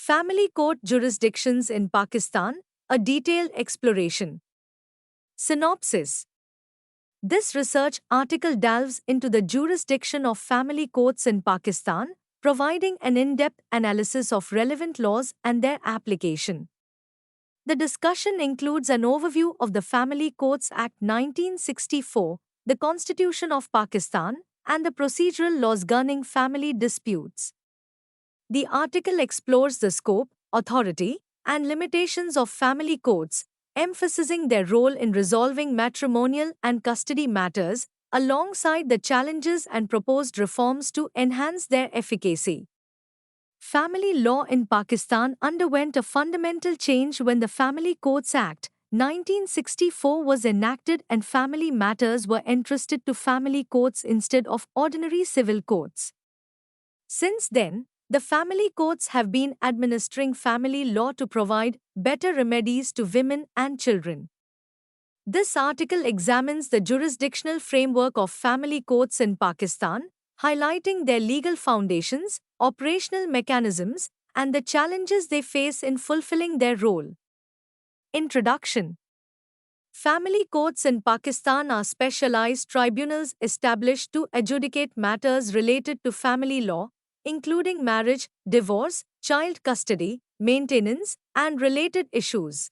Family Court Jurisdictions in Pakistan, a detailed exploration. Synopsis. This research article delves into the jurisdiction of family courts in Pakistan, providing an in-depth analysis of relevant laws and their application. The discussion includes an overview of the Family Courts Act 1964, the Constitution of Pakistan, and the procedural laws governing family disputes. The article explores the scope, authority, and limitations of family courts, emphasizing their role in resolving matrimonial and custody matters, alongside the challenges and proposed reforms to enhance their efficacy. Family law in Pakistan underwent a fundamental change when the Family Courts Act 1964 was enacted and family matters were entrusted to family courts instead of ordinary civil courts. Since then, the family courts have been administering family law to provide better remedies to women and children. This article examines the jurisdictional framework of family courts in Pakistan, highlighting their legal foundations, operational mechanisms, and the challenges they face in fulfilling their role. Introduction. Family courts in Pakistan are specialized tribunals established to adjudicate matters related to family law, including marriage, divorce, child custody, maintenance, and related issues.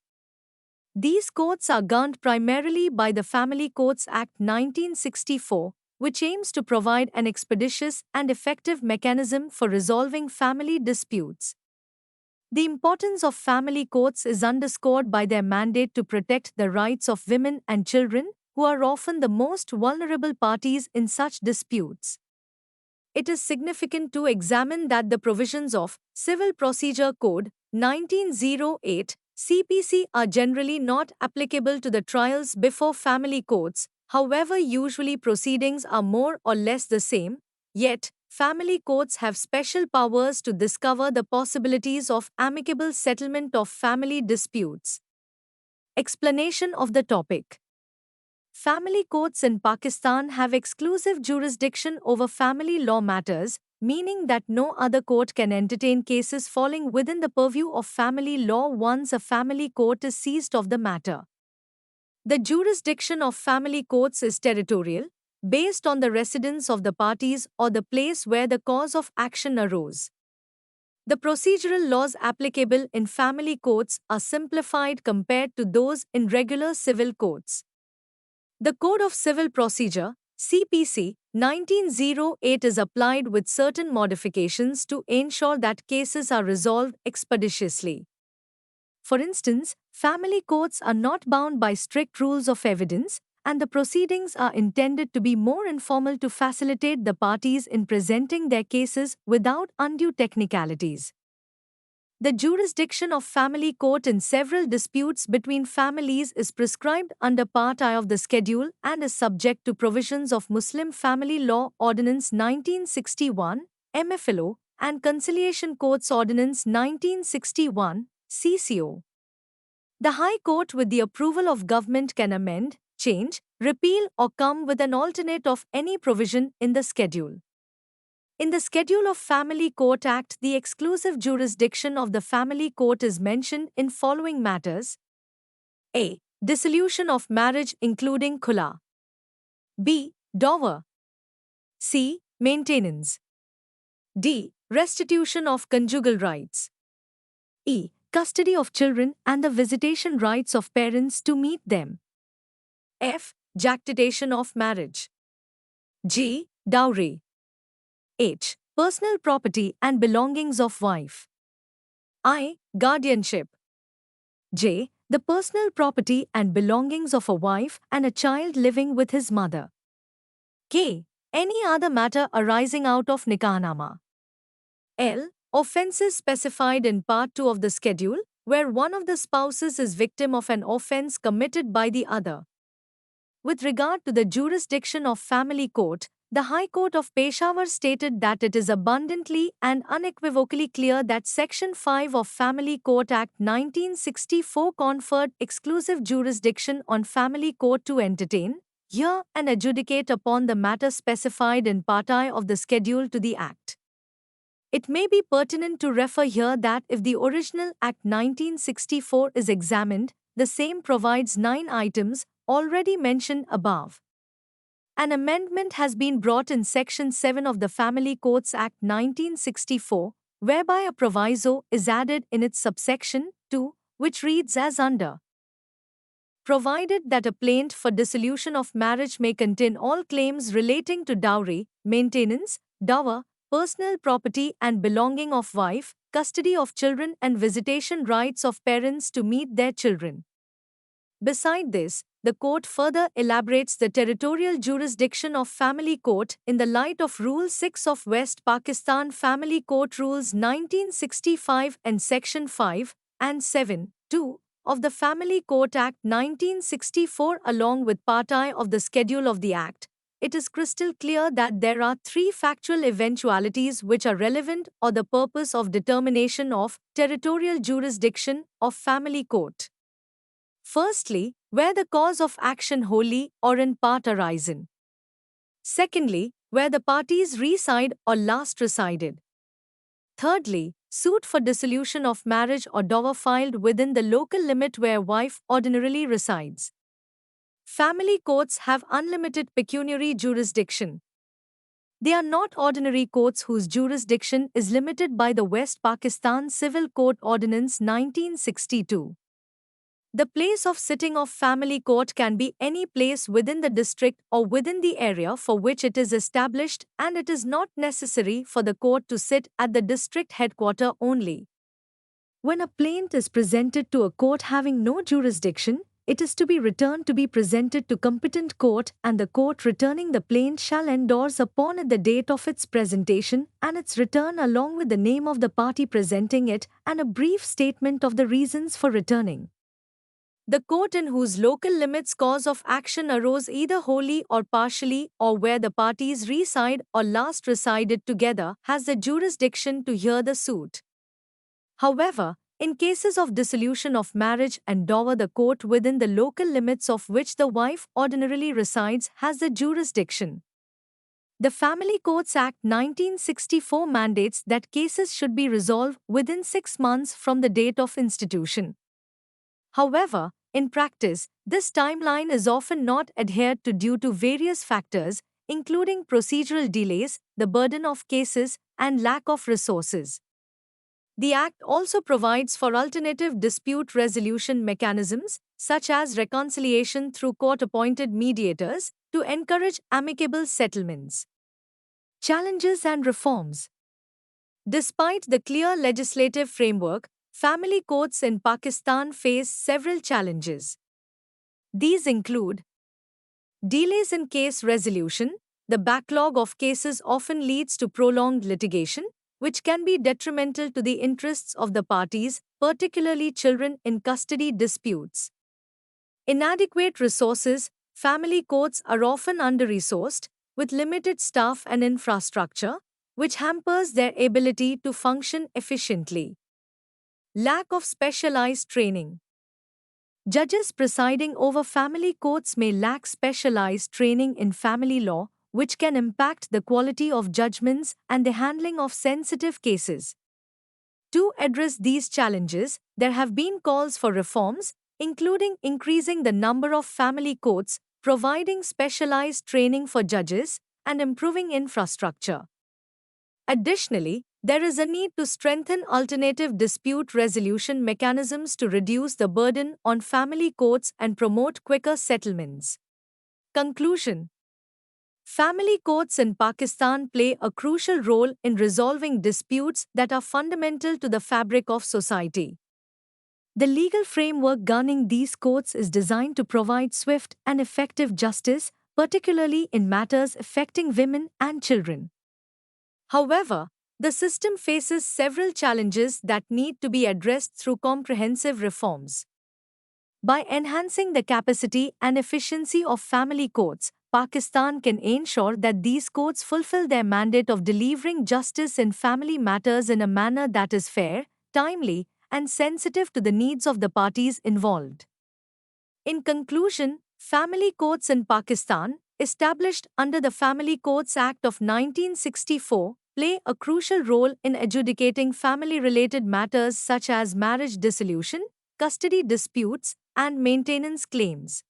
These courts are governed primarily by the Family Courts Act 1964, which aims to provide an expeditious and effective mechanism for resolving family disputes. The importance of family courts is underscored by their mandate to protect the rights of women and children, who are often the most vulnerable parties in such disputes. It is significant to examine that the provisions of Civil Procedure Code 1908 CPC are generally not applicable to the trials before family courts, however, usually proceedings are more or less the same, yet, family courts have special powers to discover the possibilities of amicable settlement of family disputes. Explanation of the topic. Family courts in Pakistan have exclusive jurisdiction over family law matters, meaning that no other court can entertain cases falling within the purview of family law once a family court is seized of the matter. The jurisdiction of family courts is territorial, based on the residence of the parties or the place where the cause of action arose. The procedural laws applicable in family courts are simplified compared to those in regular civil courts. The Code of Civil Procedure, CPC, 1908 is applied with certain modifications to ensure that cases are resolved expeditiously. For instance, family courts are not bound by strict rules of evidence, and the proceedings are intended to be more informal to facilitate the parties in presenting their cases without undue technicalities. The jurisdiction of family court in several disputes between families is prescribed under Part I of the schedule and is subject to provisions of Muslim Family Law Ordinance 1961, MFLO, and Conciliation Courts Ordinance 1961, CCO. The High Court, with the approval of government, can amend, change, repeal, or come with an alternate of any provision in the schedule. In the Schedule of Family Court Act, the exclusive jurisdiction of the family court is mentioned in following matters: A. Dissolution of marriage including khula. B. Dower. C. Maintenance. D. Restitution of conjugal rights. E. Custody of children and the visitation rights of parents to meet them. F. Jactitation of marriage. G. Dowry. H. Personal property and belongings of wife. I. Guardianship. J. The personal property and belongings of a wife and a child living with his mother. K. Any other matter arising out of nikahnama. L. Offences specified in Part 2 of the schedule, where one of the spouses is victim of an offence committed by the other. With regard to the jurisdiction of family court, the High Court of Peshawar stated that it is abundantly and unequivocally clear that Section 5 of Family Court Act 1964 conferred exclusive jurisdiction on family court to entertain, hear, and adjudicate upon the matter specified in Part I of the schedule to the Act. It may be pertinent to refer here that if the original Act 1964 is examined, the same provides 9 items already mentioned above. An amendment has been brought in Section 7 of the Family Courts Act 1964, whereby a proviso is added in its subsection 2, which reads as under. Provided that a plaint for dissolution of marriage may contain all claims relating to dowry, maintenance, dower, personal property and belonging of wife, custody of children and visitation rights of parents to meet their children. Beside this, the court further elaborates the territorial jurisdiction of family court in the light of Rule 6 of West Pakistan Family Court Rules 1965 and Section 5 and 7, 2 of the Family Court Act 1964 along with Part I of the schedule of the Act. It is crystal clear that there are 3 factual eventualities which are relevant or the purpose of determination of territorial jurisdiction of family court. Firstly, where the cause of action wholly or in part arisen. Secondly, where the parties reside or last resided. Thirdly, suit for dissolution of marriage or dower filed within the local limit where wife ordinarily resides. Family courts have unlimited pecuniary jurisdiction. They are not ordinary courts whose jurisdiction is limited by the West Pakistan Civil Code Ordinance 1962. The place of sitting of family court can be any place within the district or within the area for which it is established, and it is not necessary for the court to sit at the district headquarter only. When a plaint is presented to a court having no jurisdiction, it is to be returned to be presented to competent court, and the court returning the plaint shall endorse upon it the date of its presentation and its return along with the name of the party presenting it and a brief statement of the reasons for returning. The court in whose local limits cause of action arose either wholly or partially or where the parties reside or last resided together has the jurisdiction to hear the suit. However, in cases of dissolution of marriage and dower, the court within the local limits of which the wife ordinarily resides has the jurisdiction. The Family Courts Act 1964 mandates that cases should be resolved within 6 months from the date of institution. However, in practice, this timeline is often not adhered to due to various factors, including procedural delays, the burden of cases, and lack of resources. The Act also provides for alternative dispute resolution mechanisms, such as reconciliation through court-appointed mediators, to encourage amicable settlements. Challenges and reforms. Despite the clear legislative framework, family courts in Pakistan face several challenges. These include delays in case resolution. The backlog of cases often leads to prolonged litigation, which can be detrimental to the interests of the parties, particularly children in custody disputes. Inadequate resources. Family courts are often under-resourced, with limited staff and infrastructure, which hampers their ability to function efficiently. Lack of specialized training. Judges presiding over family courts may lack specialized training in family law, which can impact the quality of judgments and the handling of sensitive cases. To address these challenges, there have been calls for reforms, including increasing the number of family courts, providing specialized training for judges, and improving infrastructure. Additionally, there is a need to strengthen alternative dispute resolution mechanisms to reduce the burden on family courts and promote quicker settlements. Conclusion. Family courts in Pakistan play a crucial role in resolving disputes that are fundamental to the fabric of society. The legal framework governing these courts is designed to provide swift and effective justice, particularly in matters affecting women and children. However, the system faces several challenges that need to be addressed through comprehensive reforms. By enhancing the capacity and efficiency of family courts, Pakistan can ensure that these courts fulfill their mandate of delivering justice in family matters in a manner that is fair, timely, and sensitive to the needs of the parties involved. In conclusion, family courts in Pakistan, established under the Family Courts Act of 1964, play a crucial role in adjudicating family-related matters such as marriage dissolution, custody disputes, and maintenance claims.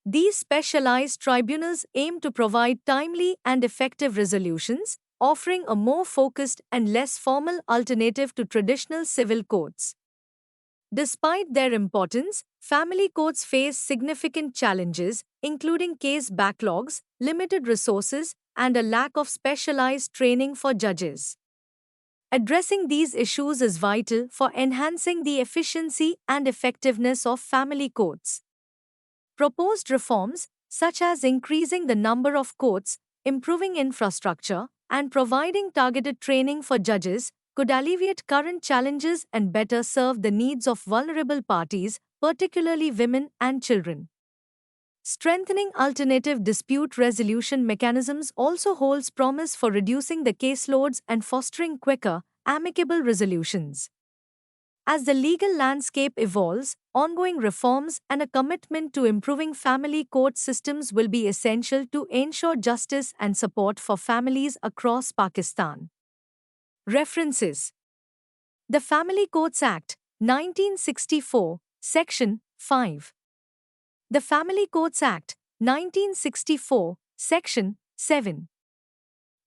These specialized tribunals aim to provide timely and effective resolutions, offering a more focused and less formal alternative to traditional civil courts. Despite their importance, family courts face significant challenges, including case backlogs, limited resources, and a lack of specialized training for judges. Addressing these issues is vital for enhancing the efficiency and effectiveness of family courts. Proposed reforms, such as increasing the number of courts, improving infrastructure, and providing targeted training for judges, could alleviate current challenges and better serve the needs of vulnerable parties, particularly women and children. Strengthening alternative dispute resolution mechanisms also holds promise for reducing the caseloads and fostering quicker, amicable resolutions. As the legal landscape evolves, ongoing reforms and a commitment to improving family court systems will be essential to ensure justice and support for families across Pakistan. References: The Family Courts Act, 1964, Section 5. The Family Courts Act, 1964, Section 7.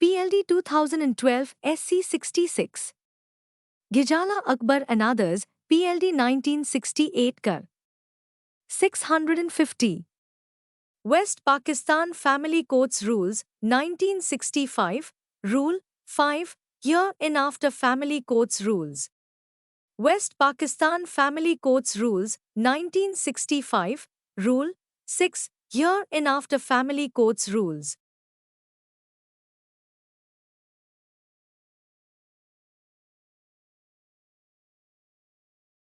PLD 2012 SC 66. Gijala Akbar and others, PLD 1968 Kar. 650. West Pakistan Family Courts Rules, 1965, Rule 5, Year in After Family Courts Rules. West Pakistan Family Courts Rules, 1965, Rule 6, Year in After Family Courts Rules.